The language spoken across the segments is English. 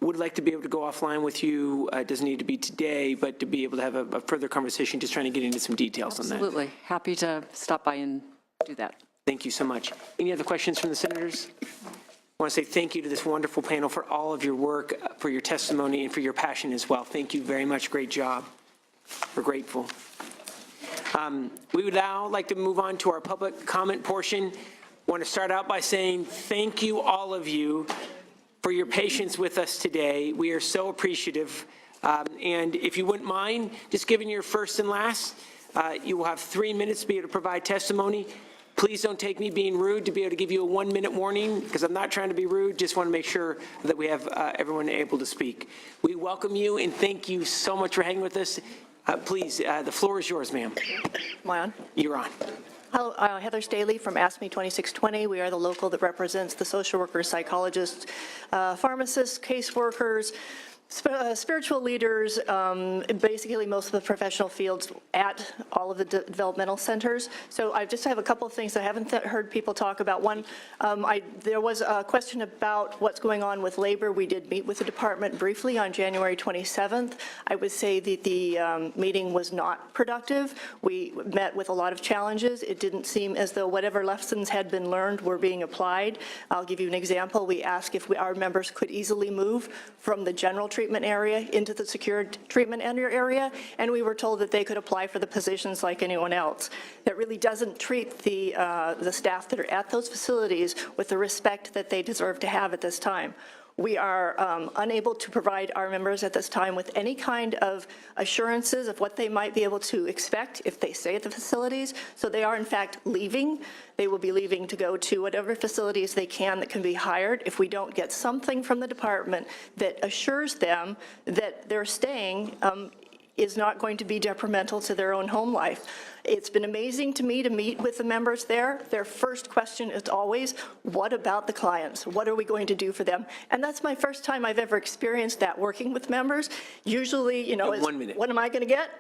would like to be able to go offline with you. It doesn't need to be today, but to be able to have a further conversation, just trying to get into some details on that. Absolutely. Happy to stop by and do that. Thank you so much. Any other questions from the senators? I want to say thank you to this wonderful panel for all of your work, for your testimony, and for your passion as well. Thank you very much. Great job. We're grateful. We would now like to move on to our public comment portion. I want to start out by saying thank you, all of you, for your patience with us today. We are so appreciative. And if you wouldn't mind, just giving your first and last, you will have 3 minutes to be able to provide testimony. Please don't take me being rude to be able to give you a 1-minute warning, because I'm not trying to be rude. Just want to make sure that we have everyone able to speak. We welcome you and thank you so much for hanging with us. Please, the floor is yours, ma'am. Am I on? You're on. Hello, Heather Staley from ASME 2620. We are the local that represents the social workers, psychologists, pharmacists, caseworkers, spiritual leaders, basically most of the professional fields at all of the developmental centers. So I just have a couple of things I haven't heard people talk about. One, there was a question about what's going on with labor. We did meet with the department briefly on January 27th. I would say that the meeting was not productive. We met with a lot of challenges. It didn't seem as though whatever lessons had been learned were being applied. I'll give you an example. We asked if our members could easily move from the general treatment area into the secured treatment area, and we were told that they could apply for the positions like anyone else. That really doesn't treat the staff that are at those facilities with the respect that they deserve to have at this time. We are unable to provide our members at this time with any kind of assurances of what they might be able to expect if they stay at the facilities. So they are in fact leaving. They will be leaving to go to whatever facilities they can that can be hired. If we don't get something from the department that assures them that their staying is not going to be detrimental to their own home life. It's been amazing to me to meet with the members there. Their first question is always, what about the clients? What are we going to do for them? And that's my first time I've ever experienced that working with members. Usually, you know, it's, 1 minute. What am I going to get?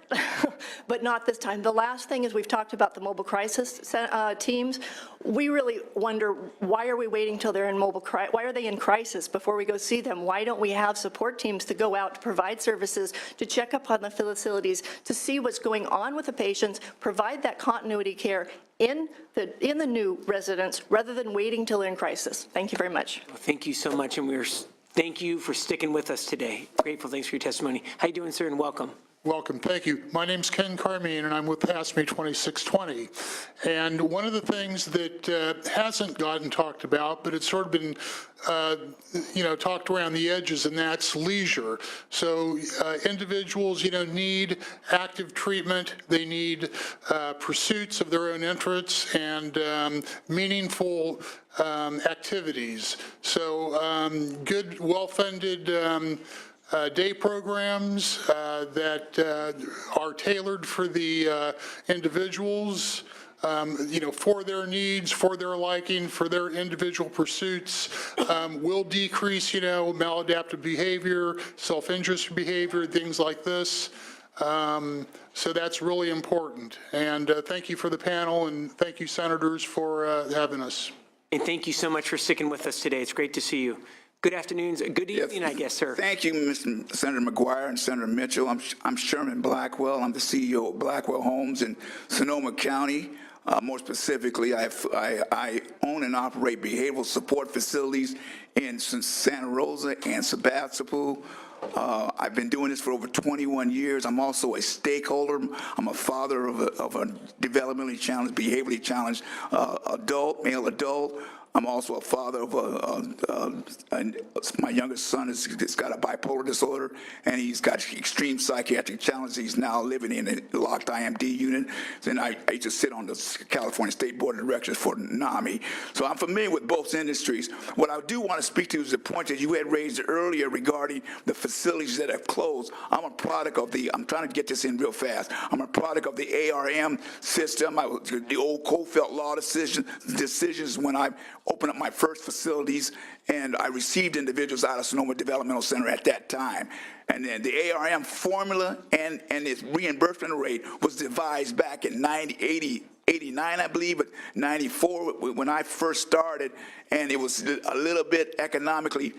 But not this time. The last thing is we've talked about the mobile crisis teams. We really wonder, why are we waiting till they're in why are they in crisis before we go see them? Why don't we have support teams to go out to provide services, to check up on the facilities, to see what's going on with the patients, provide that continuity care in the new residence rather than waiting till they're in crisis. Thank you very much. Well, thank you so much, and thank you for sticking with us today. Grateful. Thanks for your testimony. How you doing, sir, and welcome. Welcome. Thank you. My name's Ken Carmine, and I'm with ASME 2620. And one of the things that hasn't gotten talked about, but it's sort of been, talked around the edges, and that's leisure. So individuals, need active treatment. They need pursuits of their own interests and meaningful activities. So good, well-funded day programs that are tailored for the individuals, for their needs, for their liking, for their individual pursuits, will decrease, maladaptive behavior, self-interest behavior, things like this. So that's really important. And thank you for the panel, and thank you, senators, for having us. And thank you so much for sticking with us today. It's great to see you. Good afternoon, good evening, I guess, sir. Thank you, Mr. Senator McGuire and Senator Mitchell. I'm Sherman Blackwell. I'm the CEO of Blackwell Homes in Sonoma County. More specifically, I own and operate behavioral support facilities in Santa Rosa and Sebastopol. I've been doing this for over 21 years. I'm also a stakeholder. I'm a father of a developmentally challenged, behaviorally challenged male adult. I'm also a father of my youngest son has got a bipolar disorder, and he's got extreme psychiatric challenges. He's now living in a locked IMD unit. And I used to sit on the California State Board of Directors for NAMI. So I'm familiar with both industries. What I do want to speak to is the point that you had raised earlier regarding the facilities that have closed. I'm a product of I'm trying to get this in real fast. I'm a product of the ARM system, the old Cofelt law decisions when I opened up my first facilities, and I received individuals out of Sonoma Developmental Center at that time. And then the ARM formula and its reimbursement rate was devised back in 89, I believe, but 94 when I first started, and it was a little bit economically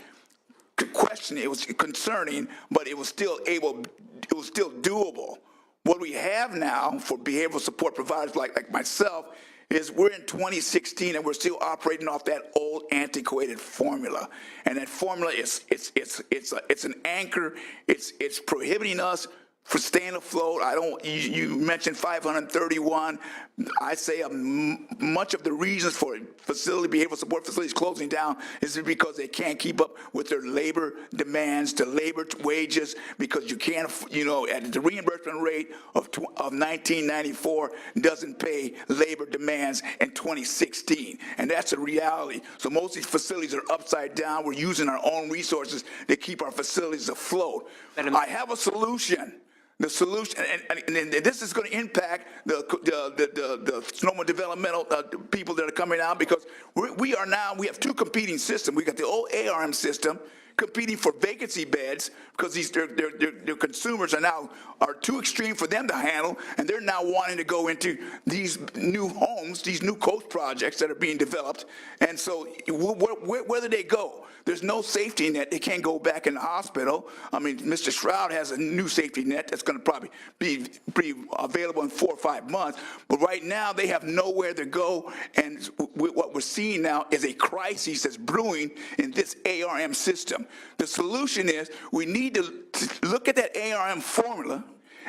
questionable question. It was concerning, but it was still doable. What we have now for behavioral support providers like myself is we're in 2016 and we're still operating off that old antiquated formula. And that formula it's an anchor. It's prohibiting us for staying afloat. You mentioned 531. I say much of the reasons for behavioral support facilities closing down is because they can't keep up with their labor demands, the labor wages, because you can't, at the reimbursement rate of 1994 doesn't pay labor demands in 2016. And that's a reality. So most of these facilities are upside down. We're using our own resources to keep our facilities afloat. I have a solution. The solution, and this is going to impact the Sonoma developmental people that are coming out, because we have two competing systems. We got the old ARM system competing for vacancy beds because their consumers are too extreme for them to handle, and they're now wanting to go into these new homes, these new coast projects that are being developed. And so where do they go? There's no safety net. They can't go back in the hospital. I mean, Mr. Shroud has a new safety net that's going to probably be available in 4 or 5 months. But right now, they have nowhere to go. And what we're seeing now is a crisis that's brewing in this ARM system. The solution is we need to look at that ARM formula,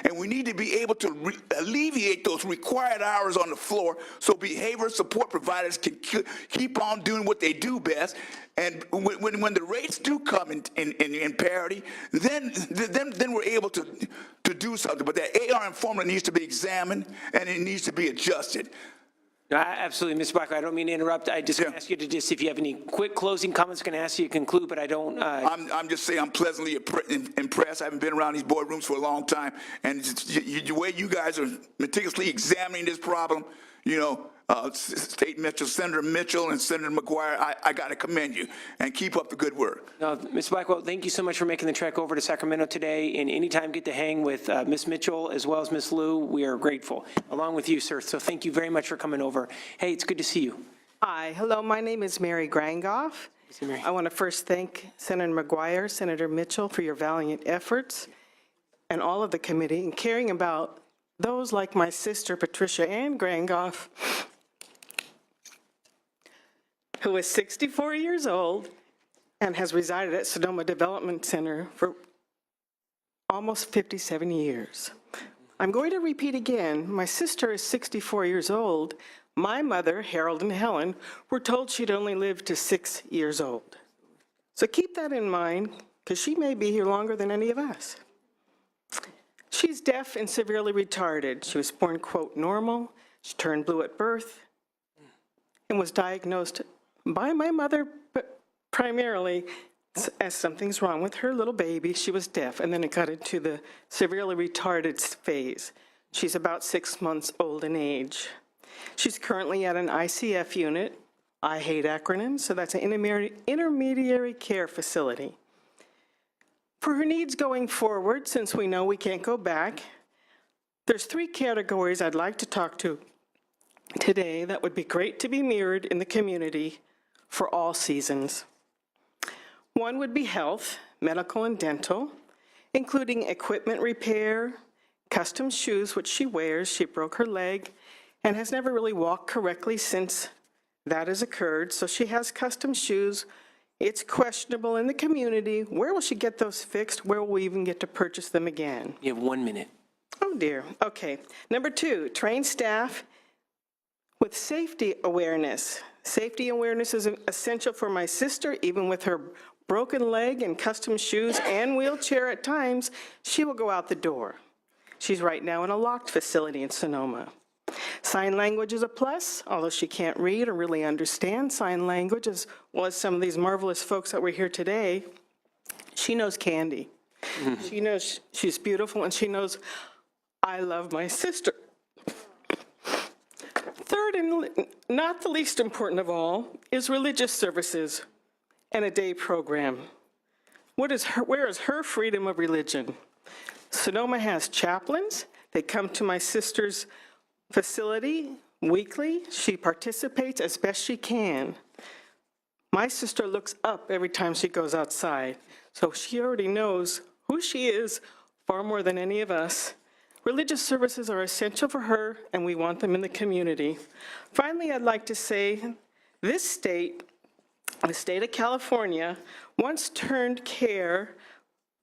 and we need to be able to alleviate those required hours on the floor so behavioral support providers can keep on doing what they do best. And when the rates do come in parity, then we're able to do something. But that ARM formula needs to be examined, and it needs to be adjusted. No, absolutely, Mr. Blackwell. I don't mean to interrupt. I just ask you to if you have any quick closing comments, I'm going to ask you to conclude, but I don't. I'm just saying I'm pleasantly impressed. I haven't been around these boardrooms for a long time, and the way you guys are meticulously examining this problem, State Mitchell, Senator Mitchell and Senator McGuire, I got to commend you, and keep up the good work. No, Ms. Blackwell, thank you so much for making the trek over to Sacramento today, and anytime get to hang with Ms. Mitchell as well as Ms. Liu, we are grateful, along with you, sir. So thank you very much for coming over. Hey, it's good to see you. Hi, hello, my name is Mary Grangoff. Mary. I want to first thank Senator McGuire, Senator Mitchell for your valiant efforts, and all of the committee in caring about those like my sister, Patricia Ann Grangoff, who is 64 years old and has resided at Sonoma Development Center for almost 57 years. I'm going to repeat again, my sister is 64 years old. My mother, Harold and Helen, were told she'd only live to 6 years old. So keep that in mind, because she may be here longer than any of us. She's deaf and severely retarded. She was born, quote, normal. She turned blue at birth and was diagnosed by my mother, but primarily as something's wrong with her little baby. She was deaf, and then it got into the severely retarded phase. She's about 6 months old in age. She's currently at an ICF unit. I hate acronyms, so that's an intermediary care facility. For her needs going forward, since we know we can't go back, there's 3 categories I'd like to talk to today that would be great to be mirrored in the community for all seasons. One would be health, medical and dental, including equipment repair, custom shoes, which she wears. She broke her leg and has never really walked correctly since that has occurred, so she has custom shoes. It's questionable in the community. Where will she get those fixed? Where will we even get to purchase them again? You have 1 minute. Oh dear, okay. Number 2, train staff with safety awareness. Safety awareness is essential for my sister, even with her broken leg and custom shoes and wheelchair at times, she will go out the door. She's right now in a locked facility in Sonoma. Sign language is a plus, although she can't read or really understand sign language, as well as some of these marvelous folks that were here today. She knows candy. She knows she's beautiful, and she knows I love my sister. Third, and not the least important of all, is religious services and a day program. Where is her freedom of religion? Sonoma has chaplains. They come to my sister's facility weekly. She participates as best she can. My sister looks up every time she goes outside, so she already knows who she is far more than any of us. Religious services are essential for her, and we want them in the community. Finally, I'd like to say this state, the state of California, once turned care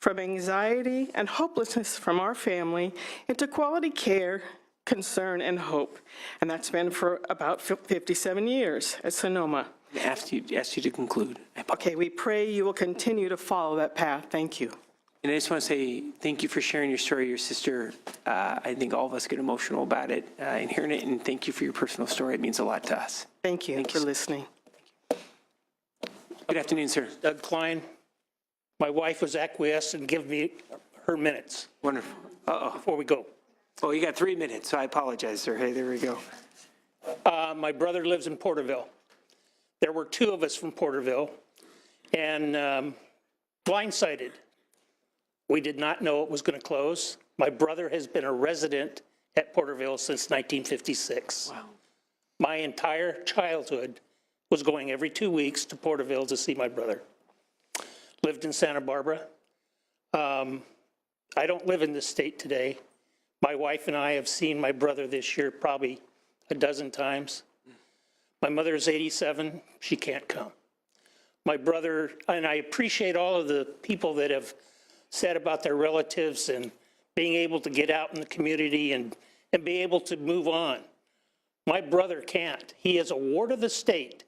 from anxiety and hopelessness from our family into quality care, concern, and hope. And that's been for about 57 years at Sonoma. I asked you to conclude. Okay, we pray you will continue to follow that path. Thank you. And I just want to say thank you for sharing your story, your sister. I think all of us get emotional about it and hearing it, and thank you for your personal story. It means a lot to us. Thank you for listening. Good afternoon, sir. Doug Klein. My wife was acquiesced and give me her minutes Wonderful. Uh-oh. before we go. Oh, you got 3 minutes, so I apologize, sir. Hey, there we go. My brother lives in Porterville. There were 2 of us from Porterville, and blindsided. We did not know it was going to close. My brother has been a resident at Porterville since 1956. Wow. My entire childhood was going every 2 weeks to Porterville to see my brother. Lived in Santa Barbara. I don't live in this state today. My wife and I have seen my brother this year probably a dozen times. My mother is 87. She can't come. My brother, and I appreciate all of the people that have said about their relatives and being able to get out in the community and be able to move on. My brother can't. He is a ward of the state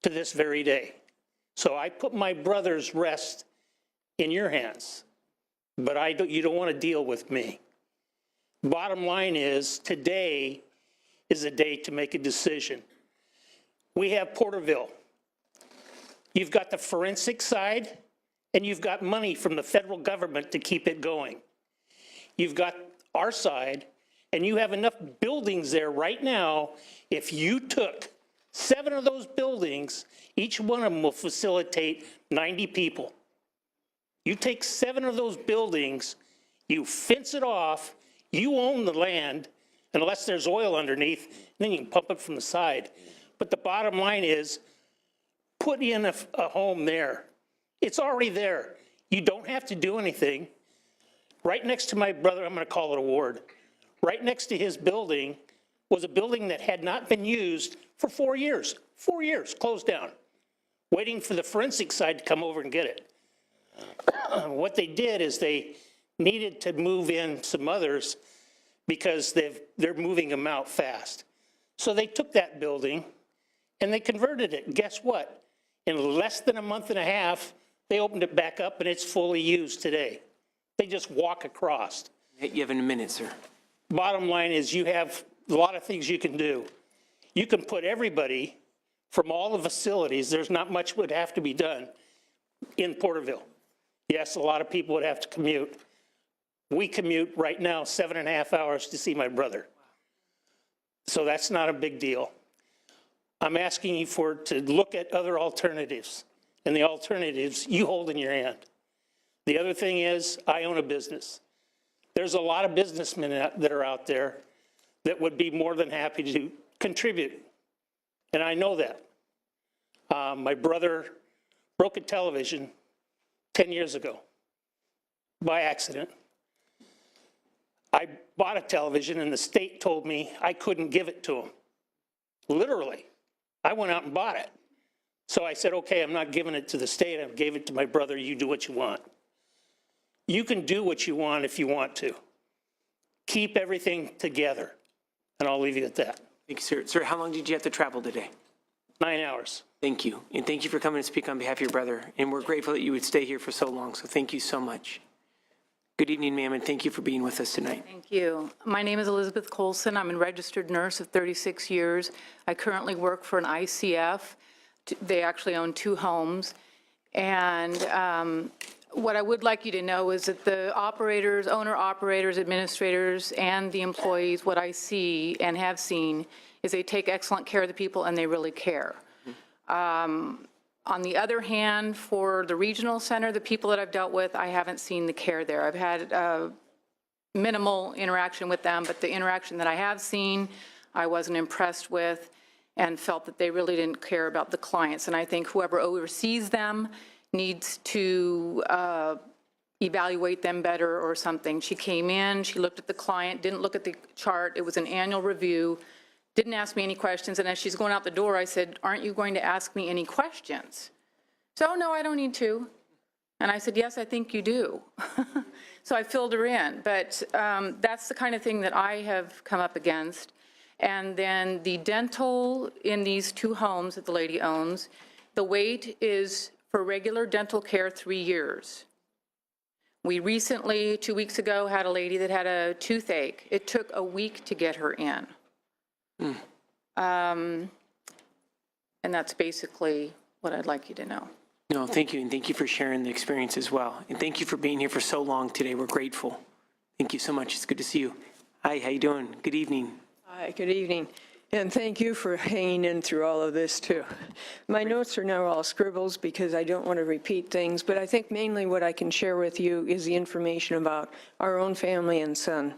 to this very day. So I put my brother's rest in your hands, but you don't want to deal with me. Bottom line is, today is a day to make a decision. We have Porterville. You've got the forensic side, and you've got money from the federal government to keep it going. You've got our side, and you have enough buildings there right now. If you took 7 of those buildings, each one of them will facilitate 90 people. You take 7 of those buildings, you fence it off, you own the land, unless there's oil underneath, then you can pump it from the side. But the bottom line is, put in a home there. It's already there. You don't have to do anything. Right next to my brother, I'm going to call it a ward, right next to his building was a building that had not been used for 4 years. 4 years, closed down, waiting for the forensic side to come over and get it. What they did is they needed to move in some others because they're moving them out fast. So they took that building and they converted it. Guess what? In less than a month and a half, they opened it back up and it's fully used today. They just walk across. You have a minute, sir. Bottom line is you have a lot of things you can do. You can put everybody from all the facilities, there's not much would have to be done in Porterville. Yes, a lot of people would have to commute. We commute right now 7.5 hours to see my brother. So that's not a big deal. I'm asking you to look at other alternatives, and the alternatives you hold in your hand. The other thing is, I own a business. There's a lot of businessmen that are out there that would be more than happy to contribute, and I know that. My brother broke a television 10 years ago by accident. I bought a television and the state told me I couldn't give it to him. Literally. I went out and bought it. So I said, okay, I'm not giving it to the state. I gave it to my brother. You do what you want. You can do what you want if you want to. Keep everything together. And I'll leave you at that. Thank you, sir. Sir, how long did you have to travel today? 9 hours. Thank you. And thank you for coming to speak on behalf of your brother. And we're grateful that you would stay here for so long. So thank you so much. Good evening, ma'am, and thank you for being with us tonight. Thank you. My name is Elizabeth Colson. I'm a registered nurse of 36 years. I currently work for an ICF. They actually own 2 homes. And what I would like you to know is that the operators, owner-operators, administrators, and the employees, what I see and have seen is they take excellent care of the people and they really care. On the other hand, for the regional center, the people that I've dealt with, I haven't seen the care there. I've had minimal interaction with them, but the interaction that I have seen, I wasn't impressed with. and felt that they really didn't care about the clients. And I think whoever oversees them needs to evaluate them better or something. She came in, she looked at the client, didn't look at the chart. It was an annual review, didn't ask me any questions. And as she's going out the door, I said, aren't you going to ask me any questions? So, no, I don't need to. And I said, yes, I think you do. So I filled her in. But that's the kind of thing that I have come up against. And then the dental in these 2 homes that the lady owns, the wait is for regular dental care 3 years. We recently, 2 weeks ago, had a lady that had a toothache. It took a week to get her in. And that's basically what I'd like you to know. No, thank you, and thank you for sharing the experience as well. And thank you for being here for so long today. We're grateful. Thank you so much. It's good to see you. Hi, how you doing? Good evening. Hi, good evening. And thank you for hanging in through all of this, too. My notes are now all scribbles because I don't want to repeat things, but I think mainly what I can share with you is the information about our own family and son.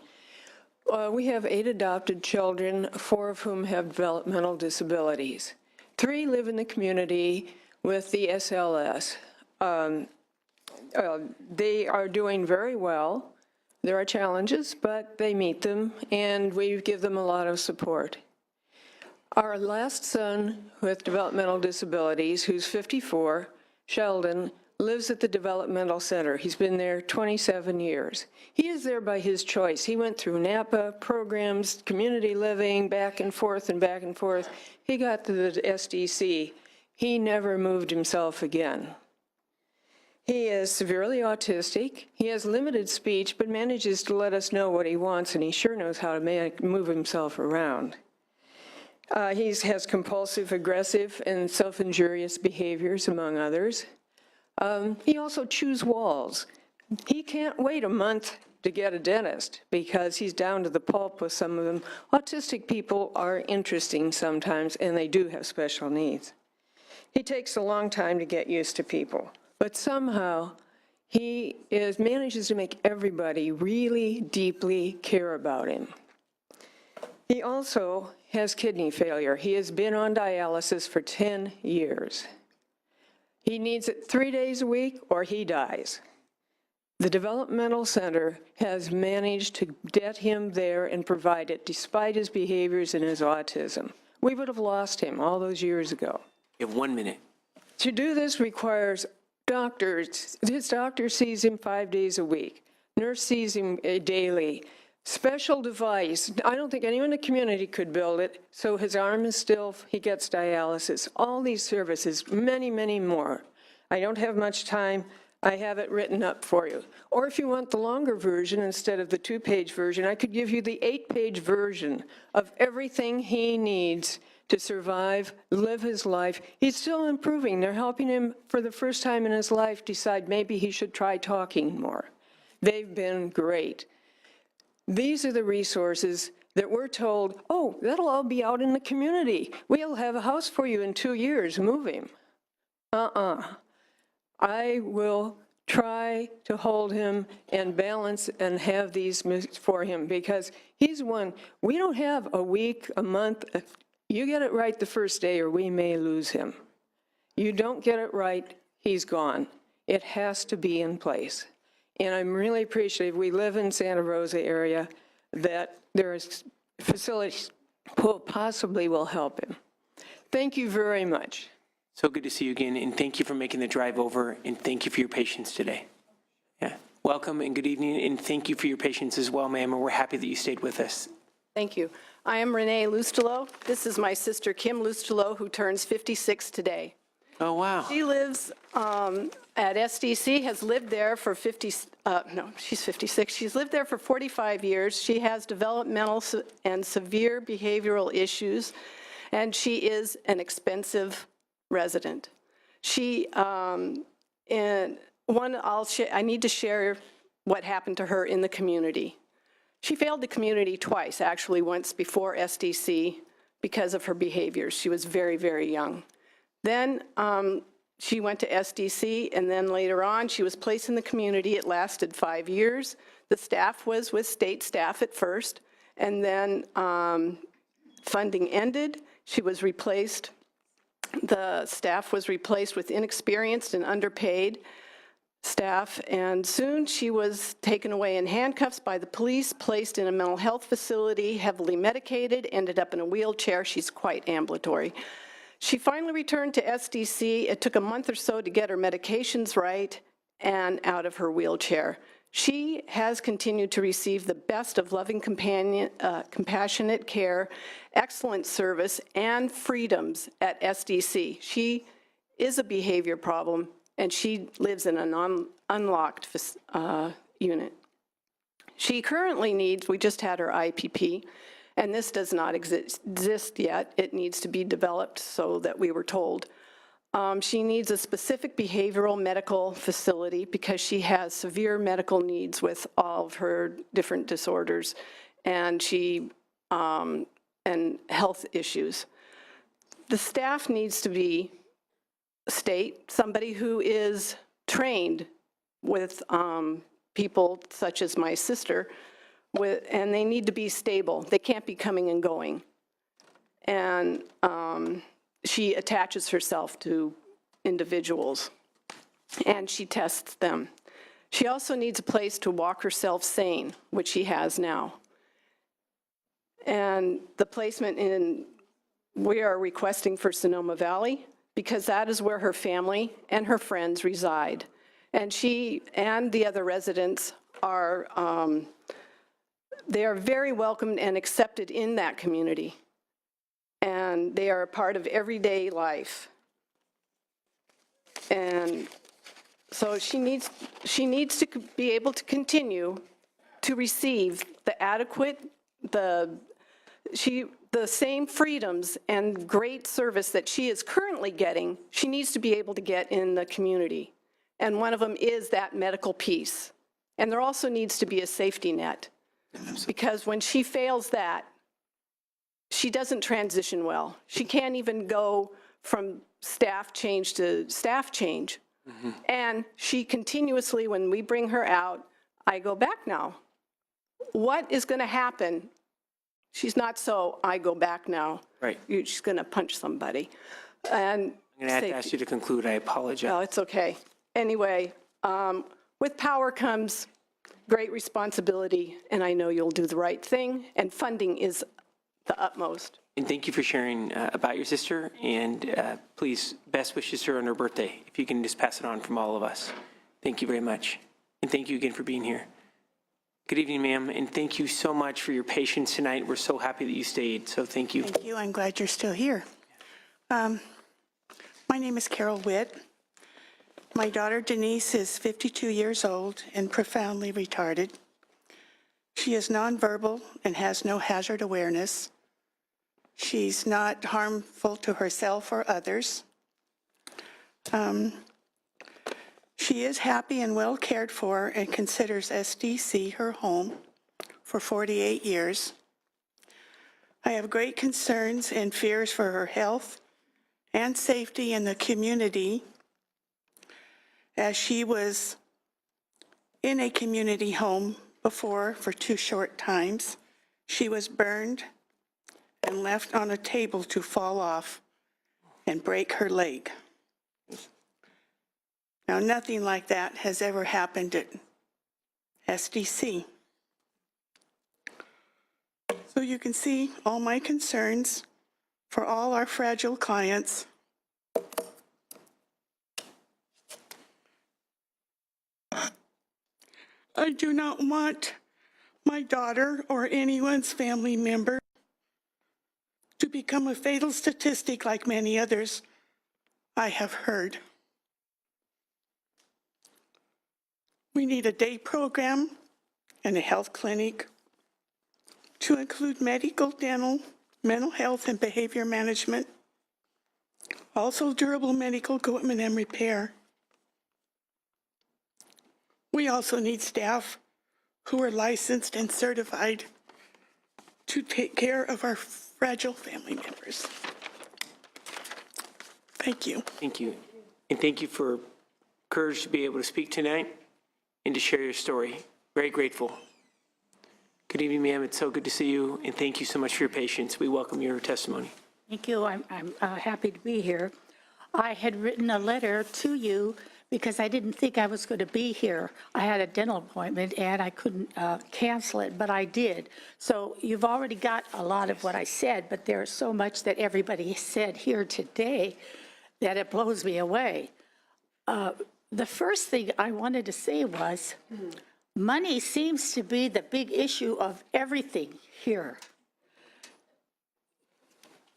We have 8 adopted children, 4 of whom have developmental disabilities. 3 live in the community with the SLS. They are doing very well. There are challenges, but they meet them, and we give them a lot of support. Our last son with developmental disabilities, who's 54, Sheldon, lives at the developmental center. He's been there 27 years. He is there by his choice. He went through NAPA programs, community living, back and forth and back and forth. He got to the SDC. He never moved himself again. He is severely autistic. He has limited speech, but manages to let us know what he wants, and he sure knows how to move himself around. He has compulsive, aggressive, and self-injurious behaviors, among others. He also chews walls. He can't wait a month to get a dentist because he's down to the pulp with some of them. Autistic people are interesting sometimes, and they do have special needs. He takes a long time to get used to people, but somehow he manages to make everybody really deeply care about him. He also has kidney failure. He has been on dialysis for 10 years. He needs it 3 days a week or he dies. The developmental center has managed to get him there and provide it despite his behaviors and his autism. We would have lost him all those years ago. You have 1 minute. To do this requires doctors. His doctor sees him 5 days a week. Nurse sees him daily. Special device. I don't think anyone in the community could build it, so his arm is still, he gets dialysis. All these services, many, many more. I don't have much time. I have it written up for you. Or if you want the longer version instead of the 2-page version, I could give you the 8-page version of everything he needs to survive, live his life. He's still improving. They're helping him for the first time in his life decide maybe he should try talking more. They've been great. These are the resources that we're told, oh, that'll all be out in the community. We'll have a house for you in 2 years, move him. I will try to hold him and balance and have these for him because he's one, we don't have a week, a month. You get it right the first day or we may lose him. You don't get it right, he's gone. It has to be in place. And I'm really appreciative, we live in Santa Rosa area, that there is facilities who possibly will help him. Thank you very much. So good to see you again, and thank you for making the drive over, and thank you for your patience today. Yeah, welcome and good evening, and thank you for your patience as well, ma'am, and we're happy that you stayed with us. Thank you. I am Renee Lustelo. This is my sister Kim Lustelo, who turns 56 today. Oh, wow. She lives at SDC, has lived there for she's 56. She's lived there for 45 years. She has developmental and severe behavioral issues, and she is an expensive resident. I need to share what happened to her in the community. She failed the community twice, actually once before SDC because of her behaviors. She was very, very young. Then she went to SDC, and then later on she was placed in the community. It lasted 5 years. The staff was with state staff at first, and then funding ended. She was replaced, the staff was replaced with inexperienced and underpaid staff, and soon she was taken away in handcuffs by the police, placed in a mental health facility, heavily medicated, ended up in a wheelchair. She's quite ambulatory. She finally returned to SDC. It took a month or so to get her medications right and out of her wheelchair. She has continued to receive the best of loving compassionate care, excellent service, and freedoms at SDC. She is a behavior problem, and she lives in an unlocked unit. She currently needs, we just had her IPP, and this does not exist yet. It needs to be developed, so that we were told. She needs a specific behavioral medical facility because she has severe medical needs with all of her different disorders and and health issues. The staff needs to be somebody who is trained with people such as my sister, and they need to be stable. They can't be coming and going. And she attaches herself to individuals, and she tests them. She also needs a place to walk herself sane, which she has now. And the placement we are requesting for Sonoma Valley, because that is where her family and her friends reside. And she and the other residents are, they are very welcomed and accepted in that community. And they are a part of everyday life. And so she needs to be able to continue to receive the adequate, the same freedoms and great service that she is currently getting. She needs to be able to get in the community. And one of them is that medical piece. And there also needs to be a safety net, because when she fails that, she doesn't transition well. She can't even go from staff change to staff change. Mm-hmm. And she continuously, when we bring her out, I go back now. What is going to happen? She's not so, I go back now. Right. She's going to punch somebody. And I'm going to have to ask you to conclude. I apologize. no, it's okay. Anyway, with power comes great responsibility, and I know you'll do the right thing, and funding is the utmost. And thank you for sharing about your sister, and please, best wishes to her on her birthday. If you can just pass it on from all of us. Thank you very much. And thank you again for being here. Good evening, ma'am, and thank you so much for your patience tonight. We're so happy that you stayed, so thank you. Thank you. I'm glad you're still here. My name is Carol Witt. My daughter Denise is 52 years old and profoundly retarded. She is nonverbal and has no hazard awareness. She's not harmful to herself or others. She is happy and well cared for and considers SDC her home for 48 years. I have great concerns and fears for her health and safety in the community, as she was in a community home before for 2 short times. She was burned and left on a table to fall off and break her leg. Now, nothing like that has ever happened at SDC. So you can see all my concerns for all our fragile clients. I do not want my daughter or anyone's family member to become a fatal statistic like many others I have heard. We need a day program and a health clinic to include medical, dental, mental health, and behavior management, also durable medical equipment and repair. We also need staff who are licensed and certified to take care of our fragile family members. Thank you. Thank you. And thank you for courage to be able to speak tonight and to share your story. Very grateful. Good evening, ma'am. It's so good to see you, and thank you so much for your patience. We welcome your testimony. Thank you. I'm happy to be here. I had written a letter to you because I didn't think I was going to be here. I had a dental appointment and I couldn't cancel it, but I did. So you've already got a lot of what I said, but there's so much that everybody said here today that it blows me away. The first thing I wanted to say was, money seems to be the big issue of everything here.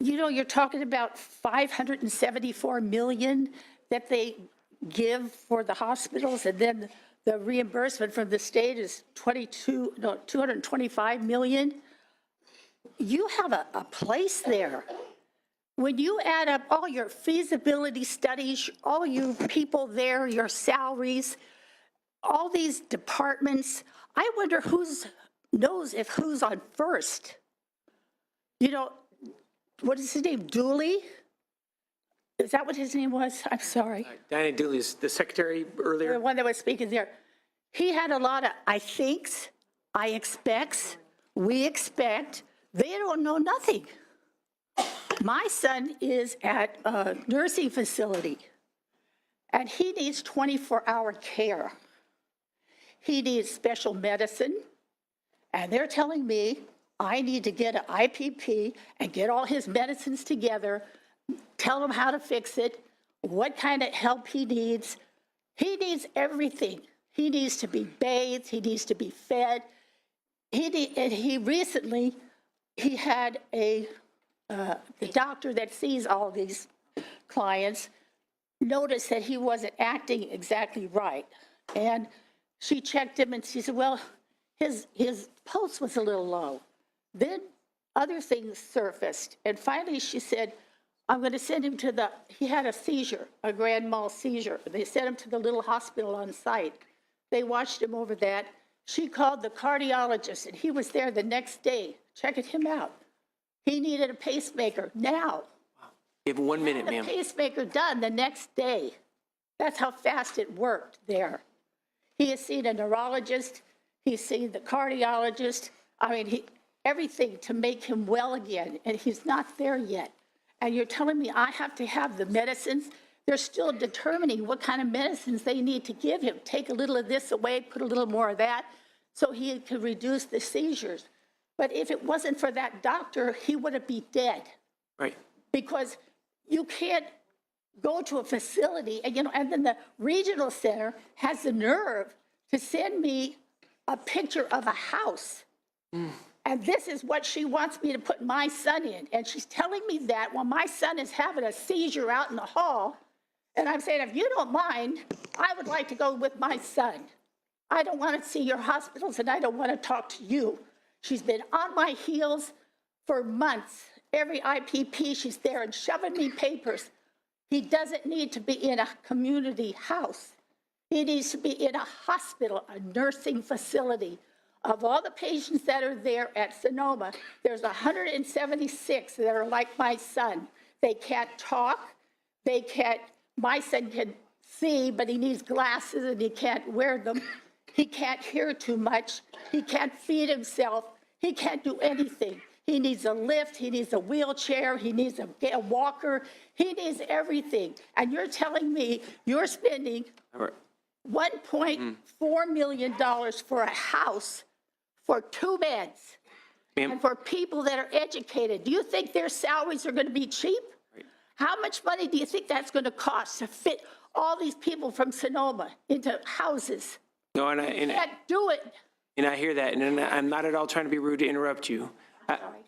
You know, you're talking about $574 million that they give for the hospitals, and then the reimbursement from the state is $225 million. You have a place there. When you add up all your feasibility studies, all you people there, your salaries, all these departments, I wonder who's on first. You know, what is his name, Dooley? Is that what his name was? I'm sorry. Diana Dooley is the secretary earlier. The one that was speaking there. He had a lot of I thinks, I expects, we expect. They don't know nothing. My son is at a nursing facility, and he needs 24-hour care. He needs special medicine, and they're telling me I need to get an IPP and get all his medicines together, tell him how to fix it, what kind of help he needs. He needs everything. He needs to be bathed. He needs to be fed. He recently had the doctor that sees all these clients noticed that he wasn't acting exactly right. And she checked him and she said, well, his pulse was a little low. Then other things surfaced. And finally she said, I'm going to send him to he had a seizure, a grand mal seizure. They sent him to the little hospital on site. They watched him over that. She called the cardiologist and he was there the next day, checking him out. He needed a pacemaker now. You have 1 minute, The ma'am. pacemaker done the next day. That's how fast it worked there. He has seen a neurologist. He's seen the cardiologist. I mean, everything to make him well again, and he's not there yet. And you're telling me I have to have the medicines? They're still determining what kind of medicines they need to give him. Take a little of this away, put a little more of that, so he could reduce the seizures. But if it wasn't for that doctor, he wouldn't be dead. Right. Because you can't go to a facility, and then the regional center has the nerve to send me a picture of a house. And this is what she wants me to put my son in. And she's telling me that while my son is having a seizure out in the hall. And I'm saying, if you don't mind, I would like to go with my son. I don't want to see your hospitals and I don't want to talk to you. She's been on my heels for months. Every IPP, she's there and shoving me papers. He doesn't need to be in a community house. He needs to be in a hospital, a nursing facility. Of all the patients that are there at Sonoma, there's 176 that are like my son. They can't talk. My son can see, but he needs glasses and he can't wear them. He can't hear too much. He can't feed himself. He can't do anything. He needs a lift. He needs a wheelchair. He needs a walker. He needs everything. And you're telling me you're spending $1.4 million for a house for 2 beds and for people that are educated. Do you think their salaries are going to be cheap? How much money do you think that's going to cost to fit all these people from Sonoma into houses? No, You can't do it. And I hear that, and I'm not at all trying to be rude to interrupt you.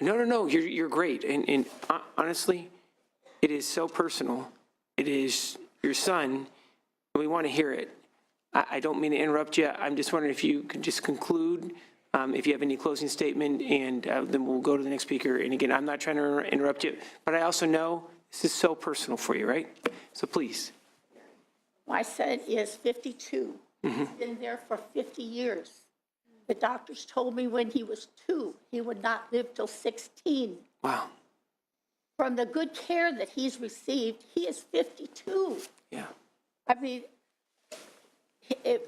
No, you're great. And honestly, it is so personal. It is your son, and we want to hear it. I don't mean to interrupt you. I'm just wondering if you could just conclude, if you have any closing statement, and then we'll go to the next speaker. And again, I'm not trying to interrupt you, but I also know this is so personal for you, right? So please. My son is 52. He's been there for 50 years. The doctors told me when he was 2, he would not live till 16. Wow. From the good care that he's received, he is 52. Yeah. I mean,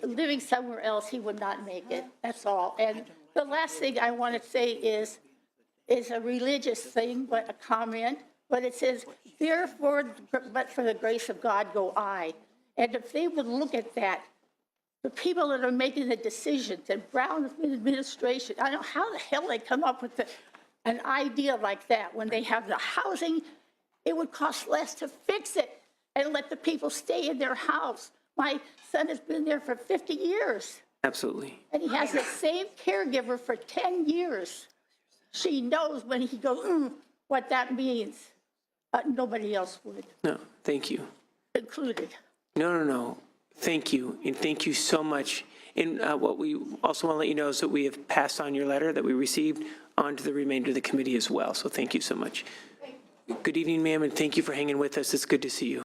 living somewhere else, he would not make it. That's all. And the last thing I want to say is a religious thing, but a comment. but it says, therefore, but for the grace of God go I. And if they would look at that, the people that are making the decisions and Brown administration, I don't know how the hell they come up with an idea like that when they have the housing. It would cost less to fix it and let the people stay in their house. My son has been there for 50 years. Absolutely. And he has the same caregiver for 10 years. She knows when he goes, what that means. Nobody else would, No, thank you. included. No. Thank you, and thank you so much. And what we also want to let you know is that we have passed on your letter that we received on to the remainder of the committee as well, so thank you so much. Good evening, ma'am, and thank you for hanging with us. It's good to see you.